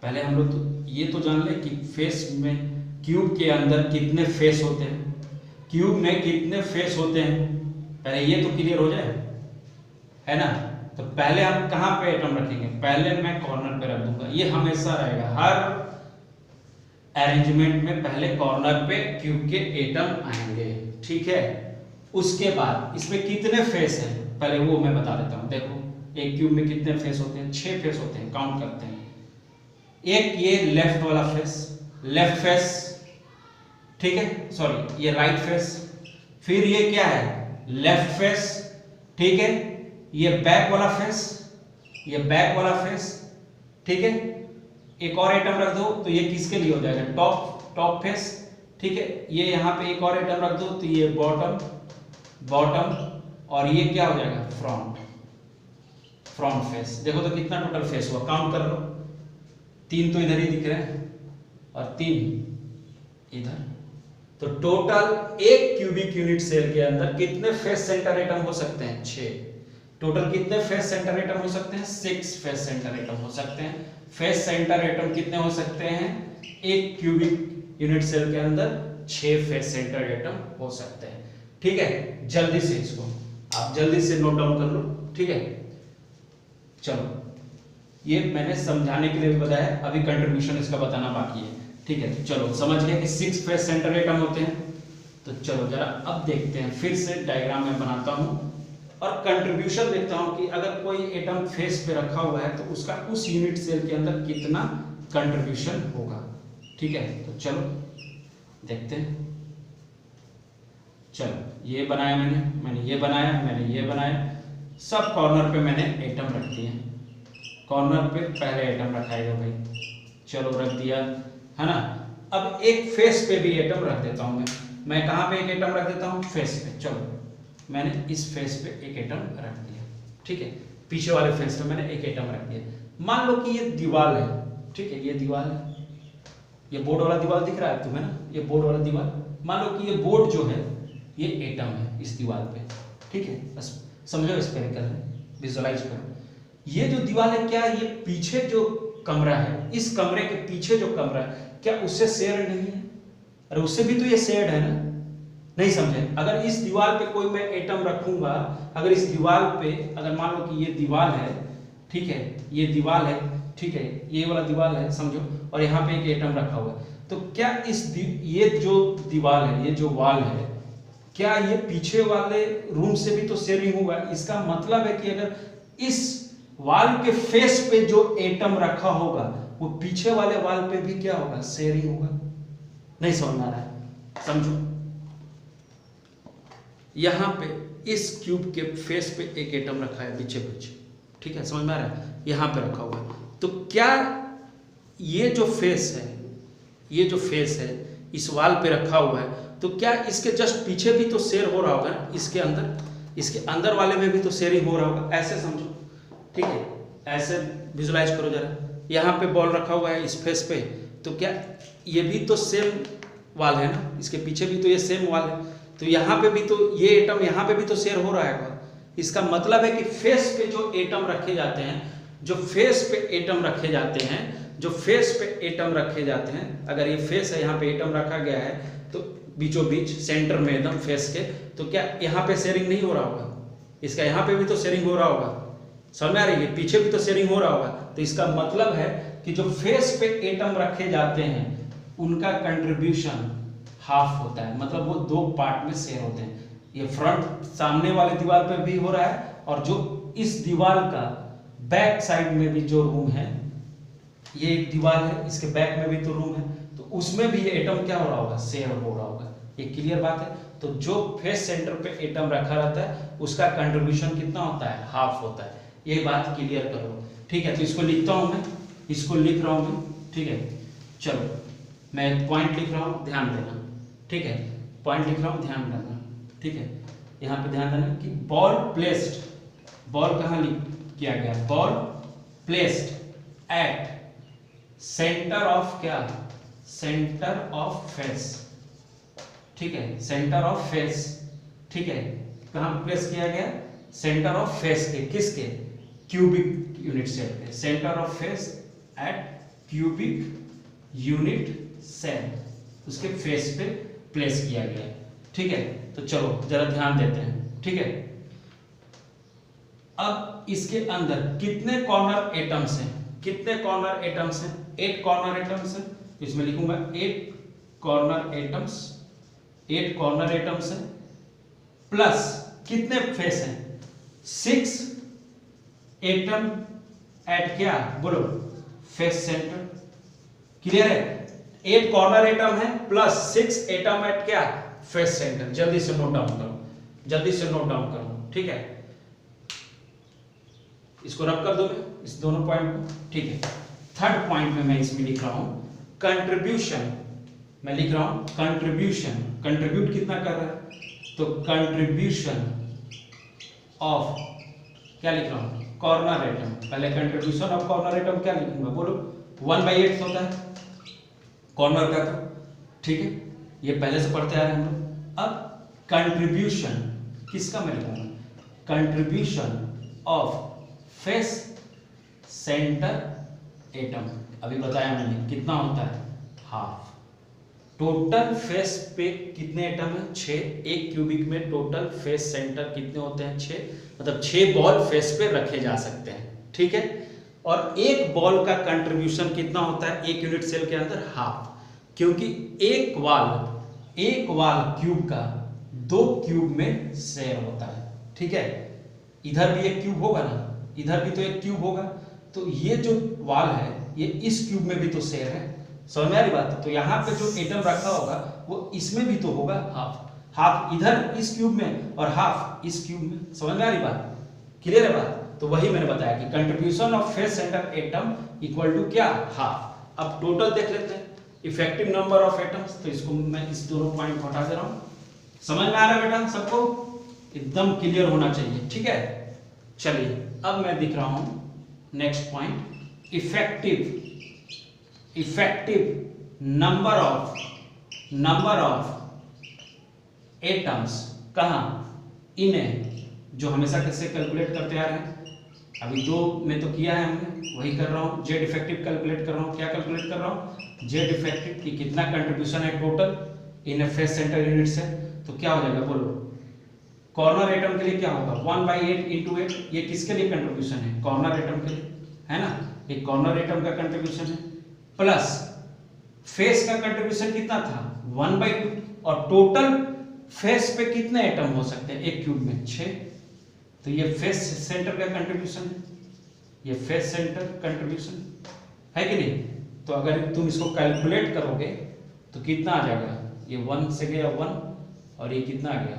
पहले हम लोग तो ये तो जान ले कि फेस में क्यूब के अंदर कितने फेस होते हैं, क्यूब में कितने फेस होते हैं, पहले ये तो क्लियर हो जाए, है ना। तो पहले हम कहां पे एटम रखेंगे, पहले मैं कॉर्नर पे रख दूंगा, ये हमेशा रहेगा हर अरेंजमेंट में, पहले कॉर्नर पे क्यूब के एटम आएंगे, ठीक है। उसके बाद इसमें कितने फेस हैं पहले वो मैं बता देता हूं। देखो एक क्यूब में कितने फेस होते हैं 6 फेस होते हैं, काउंट करते हैं। एक ये लेफ्ट वाला फेस, लेफ्ट फेस, ठीक है, सॉरी ये राइट फेस, फिर ये क्या है लेफ्ट फेस, ठीक है, ये बैक वाला फेस, ये बैक वाला फेस, ठीक है। एक और आइटम रख दो तो ये किसके लिए हो जाएगा टॉप फेस, ठीक है। ये यहाँ पे एक और आइटम रख दो तो ये बॉटम, और ये क्या हो जाएगा फ्रंट फेस। देखो तो कितना टोटल फेस हुआ, काउंट कर लो, 3 तो इधर ही दिख रहे हैं और 3 इधर, तो टोटल एक क्यूबिक यूनिट सेल के अंदर कितने फेस सेंटर एटम हो सकते हैं 6। टोटल कितने फेस सेंटर एटम हो सकते हैं 6 फेस सेंटर एटम हो सकते हैं। फेस सेंटर एटम कितने हो सकते हैं, एक क्यूबिक यूनिट सेल के अंदर 6 फेस सेंटर एटम हो सकते हैं, ठीक है। जल्दी से इसको आप जल्दी से नोट डाउन कर लो, ठीक है। चलो ये मैंने समझाने के लिए भी बताया, अभी कंट्रीब्यूशन इसका बताना बाकी है, ठीक है। तो चलो समझ गए कि 6 फेस सेंटर एटम होते हैं। तो चलो जरा अब देखते हैं, फिर से डायग्राम में बनाता हूं और कंट्रीब्यूशन देखता हूं कि अगर कोई एटम फेस पे रखा हुआ है तो उसका उस यूनिट सेल के अंदर कितना कंट्रीब्यूशन होगा, ठीक है। तो चलो देखते हैं। चलो ये बनाया मैंने ये बनाया, मैंने ये बनाया, सब कॉर्नर पे मैंने एटम रख दिए, कॉर्नर पे पहले एटम रखाएगा भाई, चलो रख दिया, है ना। अब एक फेस पे भी एटम रख देता हूं मैं कहां पे एक एटम रख देता हूं फेस पे। चलो मैंने इस फेस पे एक एटम रख दिया, ठीक है। पीछे वाले फेस पे मैंने एक एटम रख दिया। मान लो कि ये दीवार है, ठीक है, ये दीवार है, ये बोर्ड वाला दीवार दिख रहा है तुम्हें ना, ये बोर्ड वाला दीवार। मान लो कि ये बोर्ड जो है ये एटम है इस दीवार पे, ठीक है। बस समझो स्फेरिकल है, विजुअलाइज करो। ये जो दीवार है क्या ये पीछे जो कमरा है, इस कमरे के पीछे जो कमरा है क्या उससे शेयर नहीं है, अरे उससे भी तो ये शेयर्ड है ना, नहीं समझे। अगर इस दीवार पे कोई मैं एटम रखूंगा, अगर इस दीवार पे अगर मान लो कि ये दीवार है, ठीक है, ये दीवार है, ठीक है, ये वाला दीवार है समझो, और यहाँ पे एक एटम रखा हुआ है, तो क्या इस ये जो दीवार है, ये जो वॉल है, क्या ये पीछे वाले रूम से भी तो शेयरिंग होगा? इसका मतलब है कि अगर इस वाल के फेस पे जो एटम रखा होगा वो पीछे वाले वाल पे भी क्या होगा? शेयरिंग होगा। नहीं समझ में आ रहा है? समझो, यहां पे इस क्यूब के फेस पे एक एटम रखा है पीछे पीछे, ठीक है, समझ में आ रहा है? यहां पे रखा हुआ है, तो क्या ये जो फेस है, ये जो फेस है इस वाल पे रखा हुआ है, तो क्या इसके जस्ट पीछे भी तो शेयर हो रहा होगा ना? इसके अंदर वाले में भी तो शेयरिंग हो रहा होगा, ऐसे समझो, ठीक है, ऐसे विजुलाइज करो जरा। यहाँ पे बॉल रखा हुआ है इस फेस पे, तो क्या ये भी तो सेम वाल है ना? इसके पीछे भी तो ये सेम वाल है, तो यहाँ पे भी तो ये एटम यहाँ पे भी तो शेयर हो रहा है। इसका मतलब है कि फेस पे जो एटम रखे जाते हैं, जो फेस पे एटम रखे जाते हैं, जो फेस पे एटम रखे जाते हैं, अगर ये फेस है, यहाँ पे एटम रखा गया है, तो बीचों बीच सेंटर में एकदम फेस के, तो क्या यहाँ पे शेयरिंग नहीं हो रहा होगा? इसका यहाँ पे भी तो शेयरिंग हो रहा होगा, समझ में आ रही है? पीछे भी तो शेयरिंग हो रहा होगा, तो इसका मतलब है कि जो फेस पे एटम रखे जाते हैं उनका कंट्रीब्यूशन हाफ होता है, मतलब वो दो पार्ट में शेयर होते हैं। ये फ्रंट सामने वाले दीवार पे भी हो रहा है, और जो इस दीवार का बैक साइड में भी जो रूम है, ये एक दीवार है, इसके बैक में भी तो रूम है, तो उसमें भी ये एटम क्या हो रहा होगा? शेयर हो रहा होगा। ये क्लियर बात है? तो जो फेस सेंटर पे एटम रखा रहता है उसका कंट्रीब्यूशन कितना होता है? हाफ होता है। ये बात क्लियर करो, ठीक है? तो इसको लिखता हूं मैं, इसको लिख रहा हूं मैं, ठीक है? चलो मैं एक पॉइंट लिख रहा हूं, ध्यान देना, ठीक है? पॉइंट लिख रहा हूं, ध्यान देना, ठीक है? यहाँ पे ध्यान देना कि बॉल प्लेस्ड, बॉल कहाँ किया गया? Ball placed at centre of क्या? सेंटर ऑफ फेस, ठीक है? सेंटर ऑफ फेस, ठीक है? कहाँ प्लेस किया गया? सेंटर ऑफ फेस के, किसके? क्यूबिक यूनिट सेल के। Centre of face at cubic unit cell, उसके फेस पे प्लेस किया गया है, ठीक है? तो चलो जरा ध्यान देते हैं, ठीक है? अब इसके अंदर कितने कॉर्नर एटम्स हैं? कितने कॉर्नर एटम्स हैं? 8 कॉर्नर एटम्स हैं, इसमें लिखूंगा 8 कॉर्नर एटम्स, 8 कॉर्नर एटम्स हैं, प्लस कितने फेस हैं? 6 एटम एट क्या? बोलो, फेस सेंटर। क्लियर है? 8 कॉर्नर एटम है प्लस 6 एटम एट क्या? Face centre. जल्दी से नोट डाउन करो, जल्दी से नोट डाउन करो, ठीक है? इसको रब कर दो मैं, इस दोनों पॉइंट को, ठीक है? थर्ड पॉइंट में मैं इसमें लिख रहा हूं कंट्रीब्यूशन, मैं लिख रहा हूं कंट्रीब्यूशन। कंट्रीब्यूट कितना कर रहा है? तो कंट्रीब्यूशन ऑफ क्या लिख रहा हूं? Corner atom. पहले कंट्रीब्यूशन ऑफ कॉर्नर एटम क्या लिखूंगा? बोलो, 1/8 होता है कॉर्नर का, तो ठीक है, ये पहले से पढ़ते आ रहे हैं हम लोग। अब कंट्रीब्यूशन किसका मैं लिखूंगा? Contribution of face centre atom, अभी बताया मैंने कितना होता है? हाफ। टोटल फेस पे कितने एटम है? 6। एक क्यूबिक में टोटल फेस सेंटर कितने होते हैं? 6, मतलब 6 बॉल फेस पे रखे जा सकते हैं, ठीक है? और एक बॉल का कंट्रीब्यूशन कितना होता है एक यूनिट सेल के अंदर? हाफ, क्योंकि एक वाल क्यूब का 2 क्यूब में शेयर होता है, ठीक है? इधर भी एक क्यूब होगा ना, इधर भी तो एक क्यूब होगा, तो ये जो वाल है ये इस क्यूब में भी तो शेयर है, समझ में आ रही बात? तो यहाँ पे जो एटम रखा होगा वो इसमें भी तो होगा हाफ, हाफ इधर इस क्यूब में और हाफ इस क्यूब में, समझ में आ रही बात? क्लियर है बात? तो वही मैंने बताया कि contribution of face centre atom equal to क्या? हाफ। अब टोटल देख लेते हैं, इफेक्टिव नंबर ऑफ एटम्स, तो इसको मैं इस दोनों पॉइंट को हटा दे रहा हूं। समझ में आ रहा है बेटा सबको? एकदम क्लियर होना चाहिए, ठीक है? चलिए अब मैं दिख रहा हूं next point, effective number of atoms. कहां? इन्हें, जो हमेशा कैसे कैलकुलेट करते आ रहे हैं, अभी 2 में तो किया है हमने, वही कर रहा हूं। जेड इफेक्टिव कैलकुलेट कर रहा हूं। क्या कैलकुलेट कर रहा हूं? जेड इफेक्टिव की कितना कंट्रीब्यूशन है टोटल इन फेस सेंटर यूनिट से, तो क्या हो जाएगा? बोलो, कॉर्नर एटम के लिए क्या होगा? 1/8 × 8। ये किसके लिए कंट्रीब्यूशन है? कॉर्नर एटम के लिए, है ना? ये कॉर्नर एटम का कंट्रीब्यूशन है, प्लस फेस का कंट्रीब्यूशन कितना था? 1/2, और टोटल फेस पे कितने एटम हो सकते हैं एक क्यूब में? 6। तो ये फेस सेंटर का कंट्रीब्यूशन है, ये फेस सेंटर कंट्रीब्यूशन है कि नहीं? तो अगर तुम इसको कैलकुलेट करोगे तो कितना आ जाएगा? ये 1 से गया 1 और ये कितना आ गया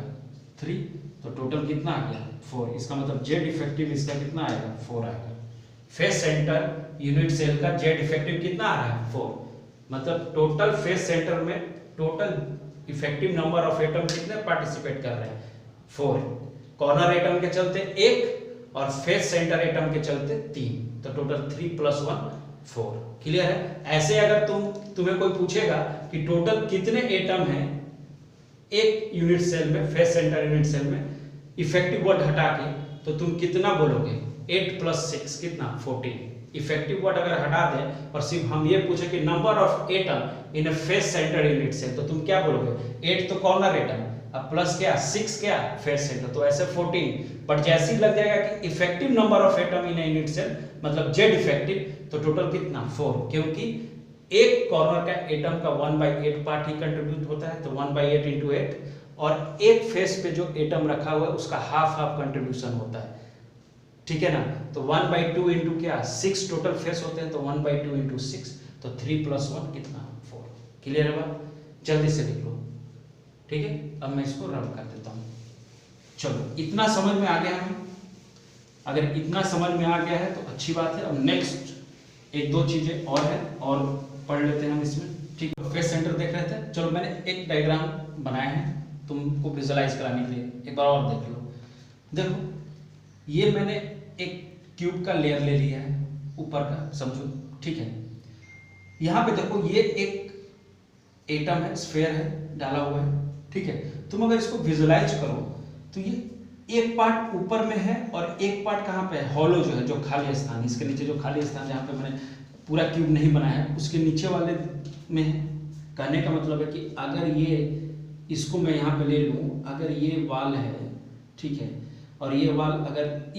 3, तो टोटल कितना आ गया 4। इसका मतलब जेड इफेक्टिव इसका कितना आएगा 4 आएगा। फेस सेंटर यूनिट सेल का जेड इफेक्टिव कितना आ रहा है 4। मतलब टोटल फेस सेंटर में total effective number of atom कितने पार्टिसिपेट कर रहे हैं? 4। कॉर्नर एटम के चलते 1 और फेस सेंटर एटम के चलते 3, तो टोटल 3 + 1 4। क्लियर है? ऐसे अगर तुम्हें कोई पूछेगा कि टोटल कितने एटम हैं एक यूनिट सेल में, फेस सेंटर यूनिट सेल में, इफेक्टिव वर्ड हटा के, तो तुम कितना बोलोगे? 8 + 6 कितना? 14। इफेक्टिव वर्ड अगर हटा दें और सिर्फ हम ये पूछे कि number of atom in a face centre unit cell, तो तुम क्या बोलोगे? 8 तो कॉर्नर एटम, अब प्लस क्या 6 क्या फेस सेंटर, तो ऐसे 14। बट जैसे ही लग जाएगा कि effective number of atom in unit cell मतलब जेड इफेक्टिव, तो टोटल कितना 4, क्योंकि एक कॉर्नर का एटम का 1/8 पार्ट ही कंट्रीब्यूट होता है, तो 1/8 × 8, और एक फेस पे जो एटम रखा हुआ है उसका हाफ कंट्रीब्यूशन होता है। ठीक है ना? तो 1/2 × क्या 6 टोटल फेस होते हैं, तो 1/2 × 6, तो 3 + 1 कितना 4। क्लियर है बात? जल्दी से लिख लो। ठीक है, अब मैं इसको रब कर देता हूँ। चलो, इतना समझ में आ गया है? अगर इतना समझ में आ गया है तो अच्छी बात है। अब नेक्स्ट 1-2 चीजें और है और पढ़ लेते हैं हम इसमें। ठीक है, फेस सेंटर देख रहे थे। चलो, मैंने एक डायग्राम बनाया है तुमको विजुअलाइज कराने के लिए, एक बार और देख लो। देखो, ये मैंने एक ट्यूब का लेयर ले लिया है ऊपर का, समझो। ठीक है, यहाँ पे देखो ये एक एटम है, स्फेयर है, डाला हुआ है। ठीक है, तुम अगर इसको विजुअलाइज करो तो ये एक पार्ट ऊपर में है और एक पार्ट कहाँ पे है? हॉलो जो है, जो खाली स्थान, इसके नीचे जो खाली स्थान जहाँ पे मैंने पूरा क्यूब नहीं बनाया है उसके नीचे वाले में है। कहने का मतलब है कि अगर ये इसको मैं यहाँ पे ले लूँ, अगर ये वाल है, ठीक है, और ये वाल अगर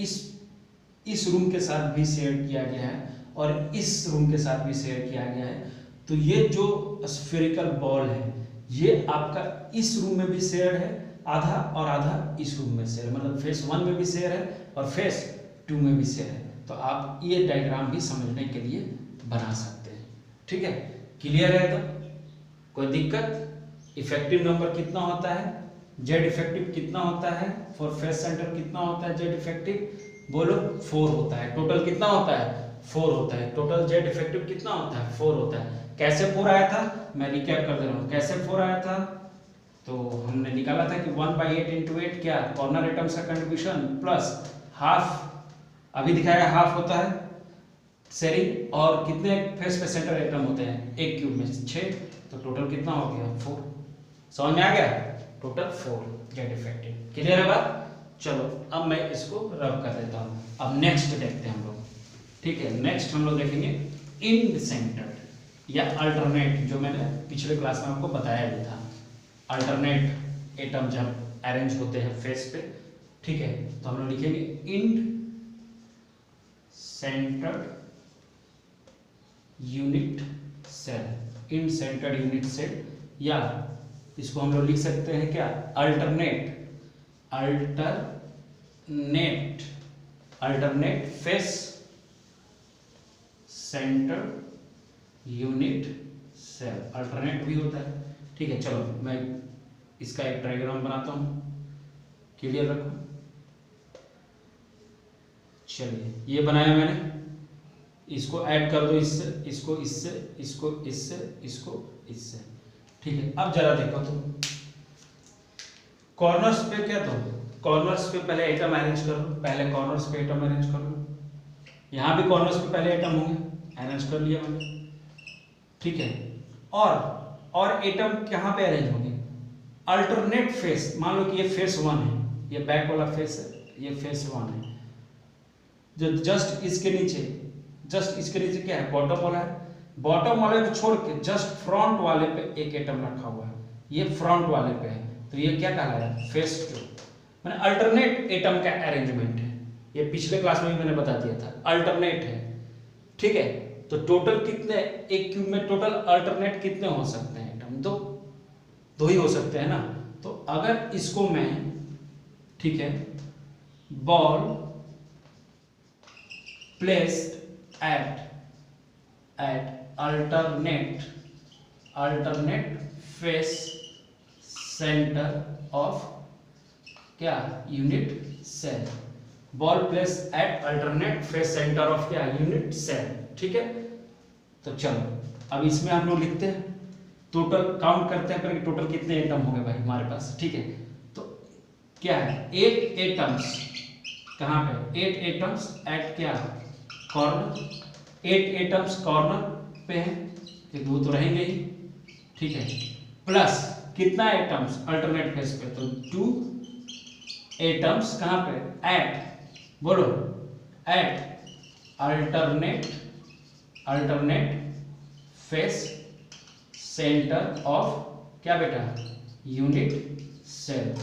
इस रूम के साथ भी शेयर किया गया है और इस रूम के साथ भी शेयर किया गया है, तो ये जो स्फेरिकल बॉल है ये आपका इस रूम में भी शेयर है आधा और आधा इस रूम में शेयर है, मतलब फेस 1 में भी शेयर है और फेस 2 में भी शेयर है। तो आप ये डायग्राम भी समझने के लिए बना सकते हैं। ठीक है, क्लियर है? तो कोई दिक्कत? इफेक्टिव नंबर कितना होता है? जेड इफेक्टिव कितना होता है? फॉर फेस सेंटर कितना होता है जेड इफेक्टिव? बोलो 4 होता है। टोटल कितना होता है? 4 होता है। टोटल जेड इफेक्टिव कितना होता है? 4 होता है। कैसे 4 आया था? मैं रिकैप कर दे रहा हूँ। कैसे 4 आया था? तो हमने निकाला था कि 1/8 × 8 क्या कॉर्नर एटम्स का कंट्रीब्यूशन प्लस हाफ, अभी दिखाया हाफ होता है शेयरिंग, और कितने फेस पे सेंटर एटम होते हैं एक क्यूब में? 6। तो टोटल कितना हो गया? 4। समझ में आ गया? Total 4 Z effective. क्लियर है बात? चलो, अब मैं इसको रब कर देता हूँ। अब नेक्स्ट देखते हैं हम लोग। ठीक है, नेक्स्ट हम लोग देखेंगे इन सेंटर्ड या अल्टरनेट, जो मैंने पिछले क्लास में आपको बताया भी था। अल्टरनेट एटम जब अरेंज होते हैं फेस पे, ठीक है, तो हम लोग लिखेंगे end centred unit cell. End centred unit cell, या इसको हम लोग लिख सकते हैं क्या? Alternate face centre unit cell. Alternate भी होता है। ठीक है, चलो मैं इसका एक डायग्राम बनाता हूं, क्लियर रखो। चलिए, ये बनाया मैंने, इसको ऐड कर दो इससे, इसको इससे, इसको इससे, इसको इससे। ठीक है, अब जरा देखो तुम कॉर्नर्स पे क्या, तो कॉर्नर्स पे पहले एटम अरेंज करो। पहले कॉर्नर्स पे एटम अरेंज कर लो। यहाँ भी कॉर्नर्स पे पहले एटम होंगे, अरेंज कर लिया मैंने। ठीक है, और एटम कहाँ पे अरेंज होंगे? Alternate face. मान लो कि ये फेस 1 है, ये बैक वाला फेस है, ये फेस 1 है। जो जस्ट इसके नीचे क्या है? बॉटम वाला है। बॉटम वाले को छोड़ के जस्ट फ्रंट वाले पे एक एटम रखा हुआ है, ये फ्रंट वाले पे है, तो ये क्या कहलाया? फेस 2। मैंने अल्टरनेट एटम का अरेंजमेंट है, ये पिछले क्लास में भी मैंने बता दिया था, अल्टरनेट है। ठीक है, तो टोटल कितने एक क्यूब में टोटल अल्टरनेट कितने हो सकते हैं एटम? दो ही हो सकते हैं ना। तो अगर इसको मैं, ठीक है, ball placed at alternate face centre of क्या, unit cell. Ball place at alternate face centre of क्या, यूनिट सेल। ठीक है, तो चलो अब इसमें हम लोग लिखते हैं, टोटल काउंट करते हैं पहले टोटल कितने एटम हो गए भाई हमारे पास। ठीक है, तो क्या है, 8 एटम्स कहाँ पे, 8 एटम्स एट क्या, कॉर्नर, 8 एटम्स कॉर्नर पे हैं क्योंकि वो तो रहेंगे ही। ठीक है, प्लस कितना एटम्स अल्टरनेट फेस पे, तो 2 एटम्स कहाँ पे, एट, बोलो, at alternate face centre of क्या बेटा, यूनिट सेल।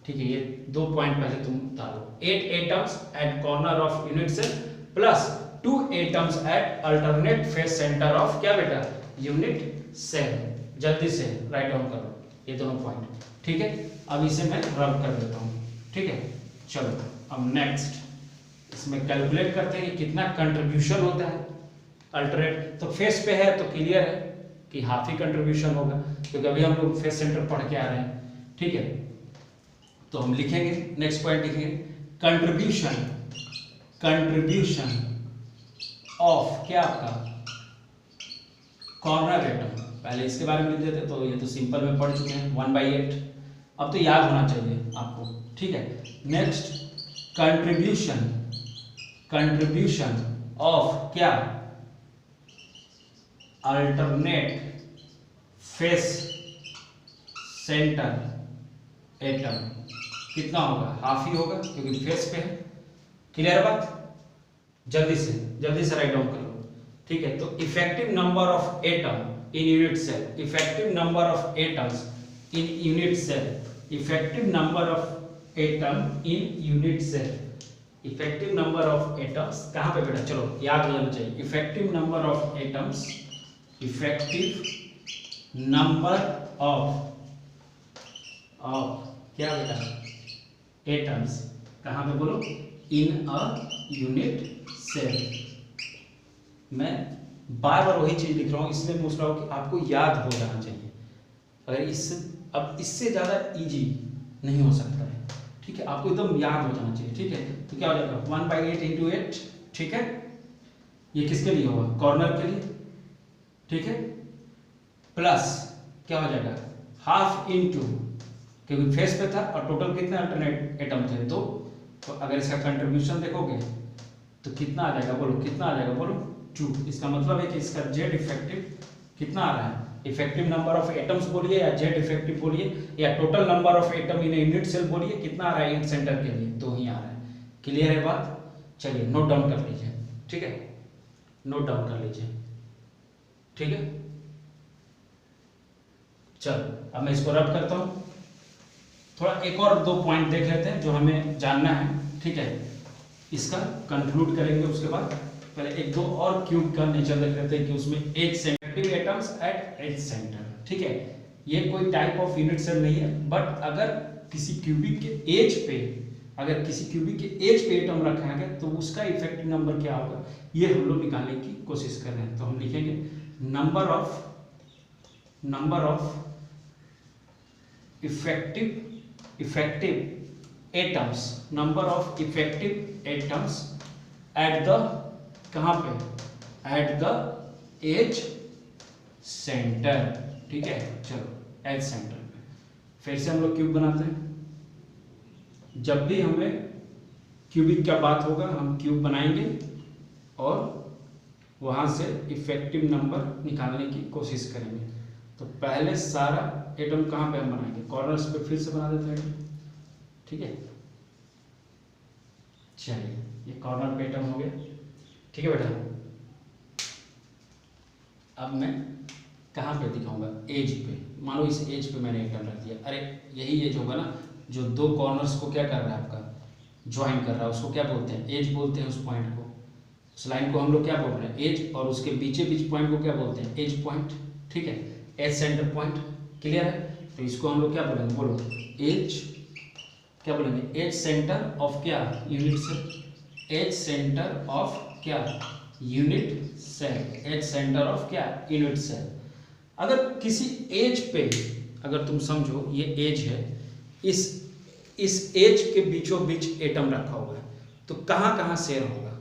ठीक है, ये 2 पॉइंट पहले तुम डालो, 8 atoms at corner of unit cell plus 2 atoms at alternate face centre of क्या बेटा, यूनिट सेल। जल्दी से राइट डाउन करो ये दोनों पॉइंट। ठीक है, अब इसे मैं रब कर देता हूँ। ठीक है, चलो अब नेक्स्ट इसमें कैलकुलेट करते हैं कि कितना कंट्रीब्यूशन होता है अल्टरनेट। तो फेस पे है तो क्लियर है कि हाफ ही कंट्रीब्यूशन होगा क्योंकि अभी हम लोग फेस सेंटर पढ़ के आ रहे हैं। ठीक है, तो हम लिखेंगे, नेक्स्ट पॉइंट लिखेंगे, कंट्रीब्यूशन ऑफ क्या आपका कॉर्नर एटम। पहले इसके बारे में लिख देते, तो ये तो सिंपल में पढ़ चुके हैं, 1/8। अब तो याद होना चाहिए आपको। ठीक है, नेक्स्ट कंट्रीब्यूशन ऑफ क्या, अल्टरनेट फेस सेंटर एटम कितना होगा, हाफ ही होगा क्योंकि फेस पे है। क्लियर बात, जल्दी से राइट डाउन कर लो। ठीक है, तो effective number of atom in unit cell, effective number of atoms in unit cell, effective number of atom in unit cell, effective number of atoms कहाँ पे बेटा, चलो याद हो जाना चाहिए, effective number of atoms, effective number of क्या बेटा, एटम्स कहाँ पे बोलो, इन अ यूनिट सेल। मैं बार बार वही चीज लिख रहा हूँ इसलिए पूछ रहा हूँ कि आपको याद हो जाना चाहिए। अगर इससे ज़्यादा इजी नहीं हो सकता है। ठीक है, आपको एकदम याद हो जाना चाहिए। ठीक है, तो क्या हो जाएगा, 1/8 इंटू 8। ठीक है, ये किसके लिए होगा, कॉर्नर के लिए। ठीक है, प्लस क्या हो जाएगा, हाफ इंटू, क्योंकि फेस पे था और टोटल कितने अल्टरनेट एटम थे, 2। तो अगर इसका कंट्रीब्यूशन देखोगे तो कितना आ जाएगा, बोलो कितना आ जाएगा, बोलो 2। इसका मतलब है कि इसका जेड इफेक्टिव कितना आ रहा है, इफेक्टिव नंबर ऑफ एटम्स बोलिए या जेड इफेक्टिव बोलिए या total number of atom in unit cell बोलिए, कितना आ रहा है यूनिट सेंटर के लिए, 2 ही आ रहा है। क्लियर है बात, चलिए नोट डाउन कर लीजिए। ठीक है, नोट डाउन कर लीजिए। ठीक है, चलो अब मैं इसको रब करता हूँ। थोड़ा एक और 2 पॉइंट देख लेते हैं जो हमें जानना है। ठीक है, इसका कंक्लूड करेंगे उसके बाद। पहले 1-2 और क्यूब का नेचर देख लेते हैं कि उसमें edge centre atoms at edge centre. ठीक है, ये कोई टाइप ऑफ यूनिट सेल नहीं है, बट अगर किसी क्यूबिक के एज पे एटम रखा गया तो उसका इफेक्टिव नंबर क्या होगा, ये हम लोग निकालने की कोशिश कर रहे हैं। तो हम लिखेंगे number of effective atoms, number of effective atoms at the कहाँ पे, एट द एज सेंटर। ठीक है, चलो एज सेंटर पे फिर से हम लोग क्यूब बनाते हैं। जब भी हमें क्यूबिक का बात होगा हम क्यूब बनाएंगे और वहां से इफेक्टिव नंबर निकालने की कोशिश करेंगे। तो पहले सारा एटम कहाँ पे हम बनाएंगे, कॉर्नर्स पे फिर से बना देते हैं। ठीक है, चलिए ये कॉर्नर पे एटम हो गया। ठीक है बेटा, अब मैं कहाँ पे दिखाऊंगा, एज पे। मान लो इस एज पे मैंने एटम रख दिया। अरे यही एज होगा ना जो 2 कॉर्नर्स को क्या कर रहा है, आपका ज्वाइन कर रहा है, उसको क्या बोलते हैं, एज बोलते हैं। उस पॉइंट को, उस लाइन को हम लोग क्या बोल रहे हैं, एज, और उसके बीच पॉइंट को क्या बोलते हैं, एज पॉइंट। ठीक है, एज सेंटर पॉइंट। क्लियर है, तो इसको हम लोग क्या बोलेंगे, बोलो एज, क्या बोलेंगे, एज सेंटर ऑफ क्या, unit cell, edge centre of क्या, unit cell, edge centre of क्या, यूनिट सेल। अगर किसी एज पे, अगर तुम समझो ये एज है, इस एज के बीचों बीच एटम रखा हुआ है, तो कहाँ कहाँ शेयर होगा,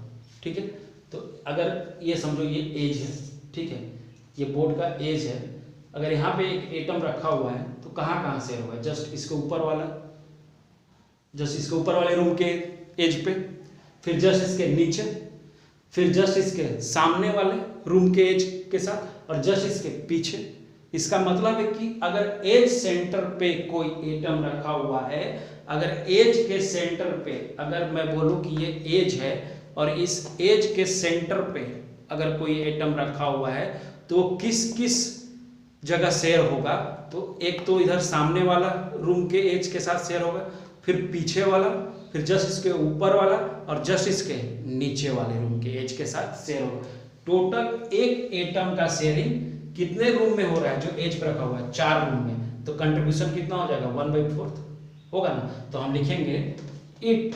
ठीक है। तो अगर ये समझो ये एज है, ठीक है, ये बोर्ड का एज है, अगर यहाँ पे एक एटम रखा हुआ है तो कहाँ कहाँ शेयर होगा, जस्ट इसके ऊपर वाला, जस्ट इसके ऊपर वाले रूम के एज पे, फिर जस्ट इसके नीचे, फिर जस्ट इसके सामने वाले रूम के एज के साथ, और जस्ट इसके पीछे। इसका मतलब है कि अगर एज सेंटर पे कोई एटम रखा हुआ है, अगर एज के सेंटर पे, अगर मैं बोलूं कि ये एज है और इस एज के सेंटर पे अगर कोई एटम रखा हुआ है, तो किस किस जगह शेयर होगा, तो एक तो इधर सामने वाला रूम के एज के साथ शेयर होगा, फिर पीछे वाला, फिर जस्ट इसके ऊपर वाला, और जस्ट इसके नीचे वाले रूम के एज के साथ शेयर होगा। टोटल एक एटम का शेयरिंग कितने रूम में हो रहा है, जो एज पर रखा हुआ है, 4 रूम में, तो कंट्रीब्यूशन कितना हो जाएगा, 1/4 होगा ना। तो हम लिखेंगे इट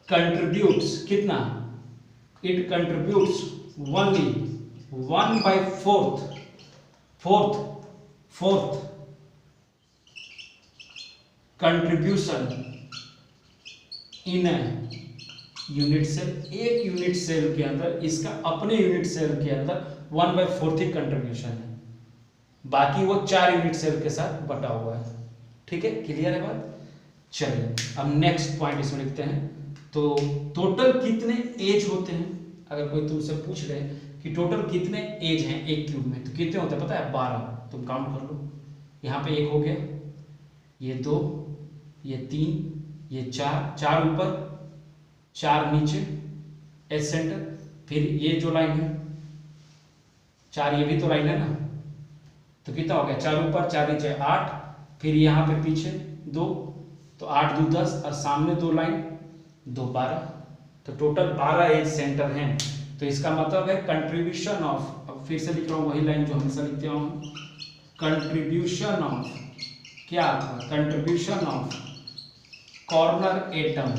कंट्रीब्यूट्स कितना, it contributes only 1/4 contribution in unit cell, एक यूनिट सेल के अंदर, इसका अपने यूनिट सेल के अंदर 1/4 ही कंट्रीब्यूशन है, बाकी वो 4 यूनिट सेल के साथ बटा हुआ है, ठीक है, क्लियर है बात। चलिए अब नेक्स्ट पॉइंट इसमें लिखते हैं। तो टोटल कितने एज होते हैं, अगर कोई तुमसे पूछ ले कि टोटल कितने एज हैं एक क्यूब में, तो कितने होते हैं पता है, 12। तुम काउंट कर लो, यहाँ पे 1 हो गया, ये 2, ये 3, ये 4 ऊपर, 4 नीचे एज सेंटर, फिर ये जो लाइन है 4, ये भी तो लाइन है ना, तो कितना हो गया, 4 ऊपर 4 नीचे 8, फिर यहाँ पे पीछे 2, तो 8 2 10, और सामने 2 लाइन 2 12, तो टोटल 12 एज सेंटर हैं। तो इसका मतलब है कंट्रीब्यूशन ऑफ, अब फिर से लिख रहा हूँ वही लाइन जो हमेशा लिखते हूँ, कंट्रीब्यूशन ऑफ क्या, contribution of corner atom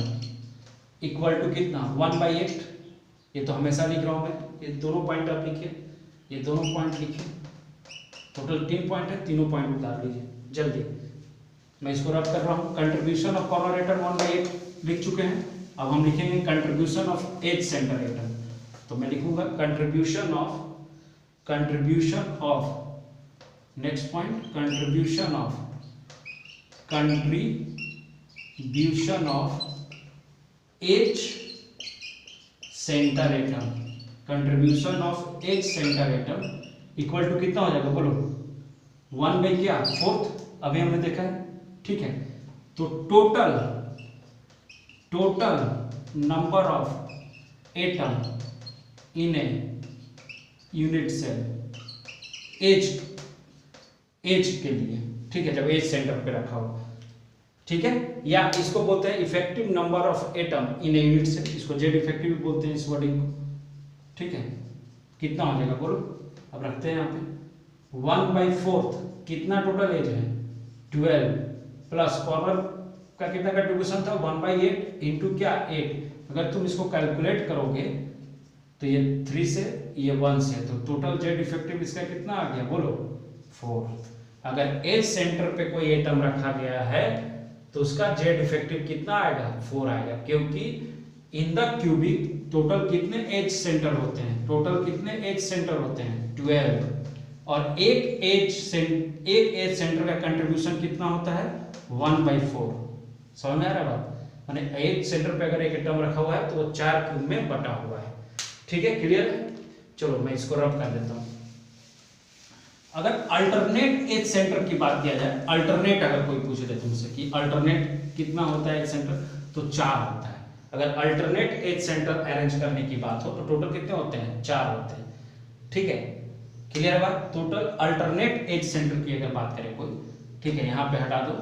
equal to कितना, 1/8। ये तो हमेशा लिख रहा हूँ मैं, ये दोनों पॉइंट आप लिखिए, ये दोनों पॉइंट लिखिए, टोटल 3 पॉइंट है, तीनों पॉइंट उतार लीजिए जल्दी। मैं इसको रब कर रहा हूँ, कंट्रीब्यूशन ऑफ कॉर्नर एटम 1/8 लिख चुके हैं। अब हम लिखेंगे contribution of edge centre atom, तो मैं लिखूंगा contribution of next point, contribution of edge centre atom, contribution of edge centre atom equal to कितना हो जाएगा बोलो, 1/4, अभी हमने देखा है, ठीक है। तो total number of atom in a unit cell edge के लिए, ठीक है, जब एज सेंटर पे रखा हो, ठीक है, या इसको बोलते हैं effective number of atom in a unit cell, इसको जेड इफेक्टिव भी बोलते हैं इस वर्डिंग को, ठीक है। कितना हो जाएगा बोलो, अब रखते हैं यहाँ पे 1/4, कितना टोटल एज है 12, प्लस कॉर्नर का कितना कंट्रीब्यूशन था 1/8 इंटू क्या 8, अगर तुम इसको कैलकुलेट करोगे तो ये 3 से ये 1 से, तो टोटल जेड इफेक्टिव इसका कितना आ गया बोलो 4। अगर एज सेंटर पे कोई एटम रखा गया है तो उसका जेड इफेक्टिव कितना आएगा 4 आएगा, क्योंकि इन द क्यूबिक टोटल कितने एज सेंटर होते हैं, टोटल कितने एज सेंटर होते हैं 12, और एक एज सेंटर का कंट्रीब्यूशन कितना होता है 1/4। समझ में आ रहा है बात, माने एज सेंटर पे अगर एक एटम रखा हुआ है तो वो 4 क्यूब में बटा हुआ है, ठीक है, क्लियर है। चलो मैं इसको रब कर देता हूं। अगर अल्टरनेट एज सेंटर की बात किया जाए, अल्टरनेट अगर कोई पूछ ले तुमसे कि अल्टरनेट कितना होता है एज सेंटर, तो 4 होता है। अगर अल्टरनेट एज सेंटर अरेंज करने की बात हो तो टोटल कितने होते हैं 4 होते हैं, ठीक है, क्लियर है बात। टोटल अल्टरनेट एज सेंटर की अगर बात करें कोई, ठीक है, यहाँ पे हटा दो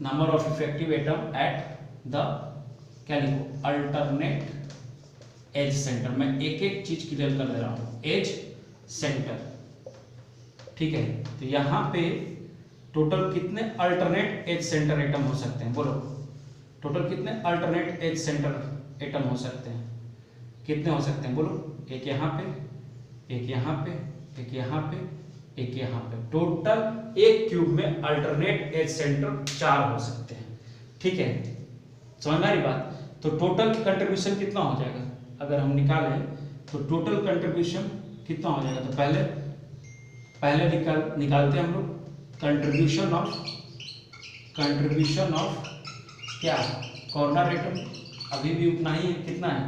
number of effective atom at the, क्या लिखो अल्टरनेट एज सेंटर, मैं एक एक चीज क्लियर कर दे रहा हूँ, एज सेंटर, ठीक है। तो यहाँ पे टोटल कितने अल्टरनेट एज सेंटर एटम हो सकते हैं, बोलो टोटल कितने अल्टरनेट एज सेंटर एटम हो सकते हैं, कितने हो सकते हैं बोलो। एक यहाँ पे, एक यहाँ पे, एक यहाँ पे, एक यहाँ पे, टोटल एक क्यूब में अल्टरनेट एज सेंटर 4 हो सकते हैं, ठीक है। समझ में आ रही बात। तो टोटल कंट्रीब्यूशन कितना हो जाएगा अगर हम निकालें, तो टोटल कंट्रीब्यूशन कितना हो जाएगा। तो पहले निकालते हैं हम लोग कंट्रीब्यूशन ऑफ क्या, कॉर्नर एटम, अभी भी उतना ही है, कितना है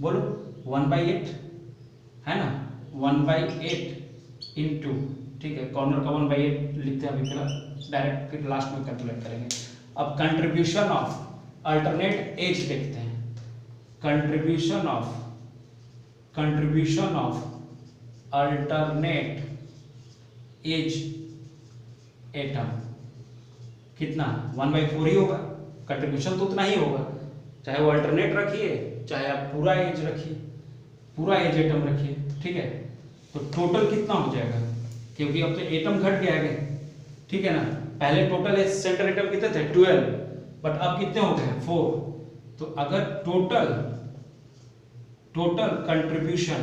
बोलो 1/8 है ना, 1/8 इंटू, ठीक है, कॉर्नर का 1/8 लिखते हैं अभी फिलहाल, डायरेक्ट फिर लास्ट में कैलकुलेट करेंगे। अब कंट्रीब्यूशन ऑफ अल्टरनेट एज देखते हैं, contribution of alternate edge atom कितना, 1/4 ही होगा, कंट्रीब्यूशन तो उतना ही होगा, चाहे वो अल्टरनेट रखिए चाहे आप पूरा एज रखिए, पूरा एज एटम रखिए, ठीक है। तो टोटल कितना हो जाएगा, क्योंकि अब तो एटम घट गया है, ठीक है ना। पहले टोटल एज सेंटर एटम कितने थे 12, बट अब कितने हो गए 4। तो अगर total contribution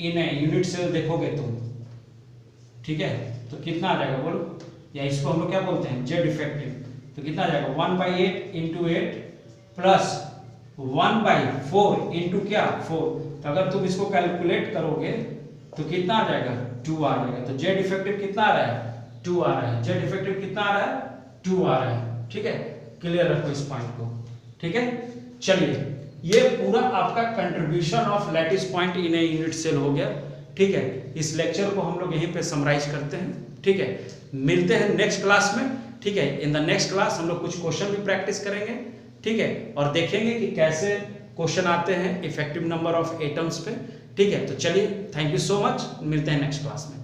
in a unit cell देखोगे तुम, ठीक है, तो कितना आ जाएगा बोलो, या इसको हम लोग क्या बोलते हैं जेड इफेक्टिव। तो कितना आ जाएगा 1/8 इंटू 8 प्लस 1/4 इंटू क्या 4। तो अगर तुम इसको कैलकुलेट करोगे तो कितना आ जाएगा 2 आ जाएगा। तो जेड इफेक्टिव कितना आ रहा है 2 आ रहा है, जेड इफेक्टिव कितना आ रहा है 2 आ रहा है, ठीक है। क्लियर रखो इस पॉइंट को, ठीक है। चलिए ये पूरा आपका contribution of lattice point in a unit cell हो गया, ठीक है। इस लेक्चर को हम लोग यहीं पे समराइज करते हैं, ठीक है। मिलते हैं नेक्स्ट क्लास में, ठीक है। इन द नेक्स्ट क्लास हम लोग कुछ क्वेश्चन भी प्रैक्टिस करेंगे, ठीक है, और देखेंगे कि कैसे क्वेश्चन आते हैं इफेक्टिव नंबर ऑफ एटम्स पे, ठीक है। तो चलिए थैंक यू सो मच, मिलते हैं नेक्स्ट क्लास में।